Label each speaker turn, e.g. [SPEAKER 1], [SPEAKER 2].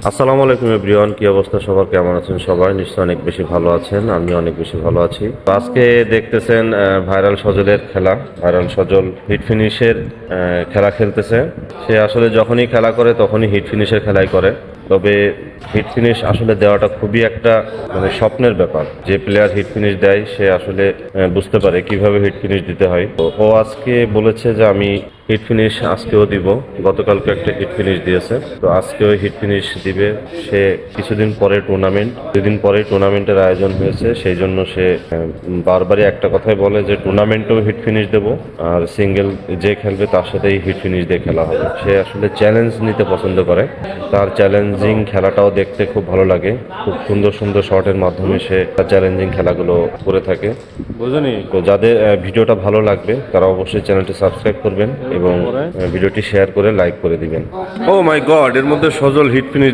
[SPEAKER 1] আসসালামু আলাইকুম এভরিওয়ান, কি অবস্থা সবার, কেমন আছেন সবাই? নিশ্চয়ই অনেক বেশি ভালো আছেন, আমি অনেক বেশি ভালো আছি। তো আজকে দেখতেছেন ভাইরাল সজলের খেলা। ভাইরাল সজল হিট ফিনিশের খেলা খেলতেছে। সে আসলে যখনই খেলা করে তখনই হিট ফিনিশের খেলাই করে। তবে হিট ফিনিশ আসলে দেওয়াটা খুবই একটা স্বপ্নের ব্যাপার। যে প্লেয়ার হিট ফিনিশ দেয় সে আসলে বুঝতে পারে কিভাবে হিট ফিনিশ দিতে হয়। তো ও আজকে বলেছে যে আমি হিট ফিনিশ আজকেও দিব। গতকালকে একটা হিট ফিনিশ দিয়েছে, তো আজকেও হিট ফিনিশ দিবে। সে কিছুদিন পরে টুর্নামেন্ট, 2 দিন পরে টুর্নামেন্টের আয়োজন হয়েছে, সেই জন্য সে বারবারই একটা কথাই বলে যে টুর্নামেন্টেও হিট ফিনিশ দেবো, আর সিঙ্গেল যে খেলবে তার সাথেই হিট ফিনিশ দিয়ে খেলা হবে। সে আসলে চ্যালেঞ্জ নিতে পছন্দ করে, তার চ্যালেঞ্জিং খেলাটাও দেখতে খুব ভালো লাগে। খুব সুন্দর সুন্দর শটের মাধ্যমে সে তার চ্যালেঞ্জিং খেলাগুলো করে থাকে। বুঝলি? তো যাদের ভিডিওটা ভালো লাগবে তারা অবশ্যই চ্যানেলটি সাবস্ক্রাইব করবেন এবং ভিডিওটি শেয়ার করে লাইক করে দিবেন। ও মাই গড, এর মধ্যে সজল হিট ফিনিশ